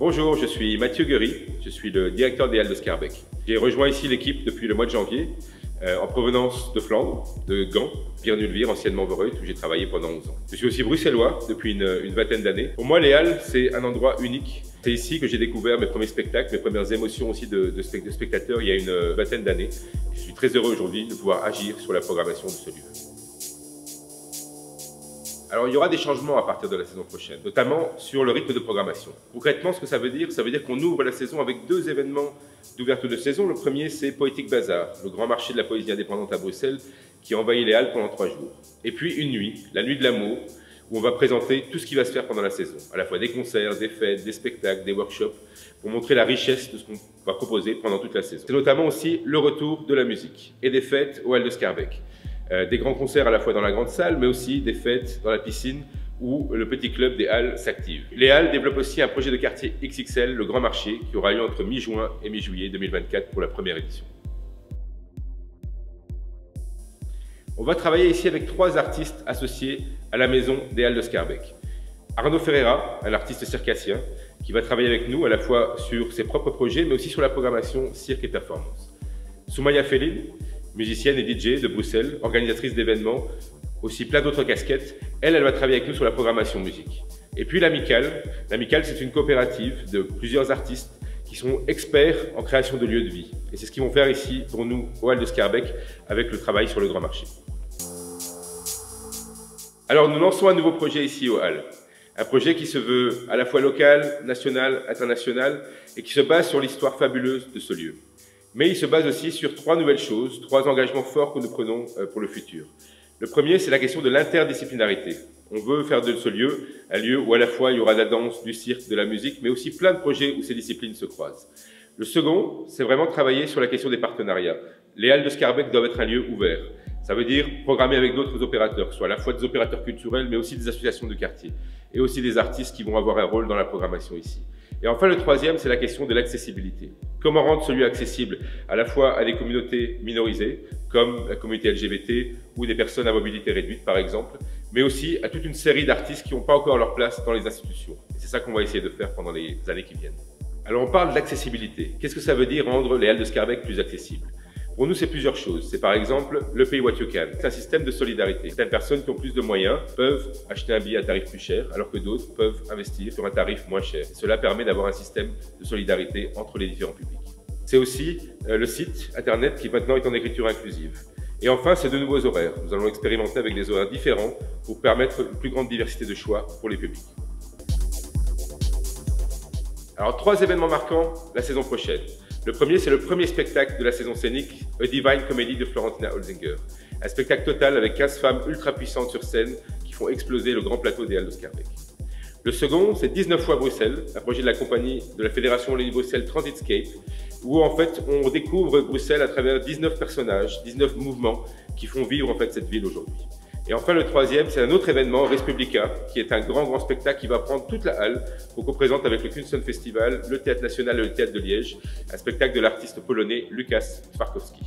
Bonjour, je suis Mathieu Guery, je suis le directeur des Halles de Schaerbeek. J'ai rejoint ici l'équipe depuis le mois de janvier, en provenance de Flandre, de Gand, Viernulvire, anciennement Voreuil, où j'ai travaillé pendant 11 ans. Je suis aussi bruxellois depuis une vingtaine d'années. Pour moi, les Halles, c'est un endroit unique. C'est ici que j'ai découvert mes premiers spectacles, mes premières émotions aussi de spectateurs il y a une vingtaine d'années. Je suis très heureux aujourd'hui de pouvoir agir sur la programmation de ce lieu. Alors, il y aura des changements à partir de la saison prochaine, notamment sur le rythme de programmation. Concrètement, ce que ça veut dire qu'on ouvre la saison avec 2 événements d'ouverture de saison. Le premier, c'est Poetic Bazaar, le grand marché de la poésie indépendante à Bruxelles, qui envahit les Halles pendant 3 jours. Et puis une nuit, la nuit de l'amour, où on va présenter tout ce qui va se faire pendant la saison, à la fois des concerts, des fêtes, des spectacles, des workshops, pour montrer la richesse de ce qu'on va proposer pendant toute la saison. C'est notamment aussi le retour de la musique et des fêtes aux Halles de Schaerbeek. Des grands concerts à la fois dans la grande salle, mais aussi des fêtes dans la piscine où le petit club des Halles s'active. Les Halles développent aussi un projet de quartier XXL, le Grand Marché, qui aura lieu entre mi-juin et mi-juillet 2024 pour la première édition. On va travailler ici avec 3 artistes associés à la maison des Halles de Schaerbeek. Arnaud Ferreira, un artiste circassien, qui va travailler avec nous à la fois sur ses propres projets, mais aussi sur la programmation cirque et performance. Soumaya Felil, musicienne et DJ de Bruxelles, organisatrice d'événements, aussi plein d'autres casquettes. Elle va travailler avec nous sur la programmation musique. Et puis l'Amicale. L'Amicale, c'est une coopérative de plusieurs artistes qui sont experts en création de lieux de vie. Et c'est ce qu'ils vont faire ici pour nous aux Halles de Schaerbeek avec le travail sur le Grand Marché. Alors nous lançons un nouveau projet ici aux Halles. Un projet qui se veut à la fois local, national, international et qui se base sur l'histoire fabuleuse de ce lieu. Mais il se base aussi sur 3 nouvelles choses, 3 engagements forts que nous prenons pour le futur. Le premier, c'est la question de l'interdisciplinarité. On veut faire de ce lieu un lieu où à la fois il y aura de la danse, du cirque, de la musique, mais aussi plein de projets où ces disciplines se croisent. Le second, c'est vraiment travailler sur la question des partenariats. Les Halles de Schaerbeek doivent être un lieu ouvert. Ça veut dire programmer avec d'autres opérateurs, que ce soit à la fois des opérateurs culturels, mais aussi des associations de quartier, et aussi des artistes qui vont avoir un rôle dans la programmation ici. Et enfin, le troisième, c'est la question de l'accessibilité. Comment rendre ce lieu accessible à la fois à des communautés minorisées, comme la communauté LGBT ou des personnes à mobilité réduite, par exemple, mais aussi à toute une série d'artistes qui n'ont pas encore leur place dans les institutions. Et c'est ça qu'on va essayer de faire pendant les années qui viennent. Alors, on parle d'accessibilité. Qu'est-ce que ça veut dire rendre les Halles de Schaerbeek plus accessibles? Pour nous, c'est plusieurs choses. C'est par exemple le Pay What You Can. C'est un système de solidarité. Certaines personnes qui ont plus de moyens peuvent acheter un billet à tarif plus cher, alors que d'autres peuvent investir sur un tarif moins cher. Et cela permet d'avoir un système de solidarité entre les différents publics. C'est aussi le site internet qui maintenant est en écriture inclusive. Et enfin, c'est de nouveaux horaires. Nous allons expérimenter avec des horaires différents pour permettre une plus grande diversité de choix pour les publics. Alors, 3 événements marquants la saison prochaine. Le premier, c'est le premier spectacle de la saison scénique, A Divine Comedy de Florentina Holzinger. Un spectacle total avec 15 femmes ultra puissantes sur scène qui font exploser le grand plateau des Halles de Schaerbeek. Le second, c'est 19 fois Bruxelles, un projet de la compagnie de la Fédération Wallonie-Bruxelles Transitscape, où en fait on découvre Bruxelles à travers 19 personnages, 19 mouvements qui font vivre en fait cette ville aujourd'hui. Et enfin, le troisième, c'est un autre événement, Respublica, qui est un grand spectacle qui va prendre toute la halle pour qu'on présente avec le Kunsten Festival, le Théâtre National et le Théâtre de Liège, un spectacle de l'artiste polonais Lukas Twarkowski.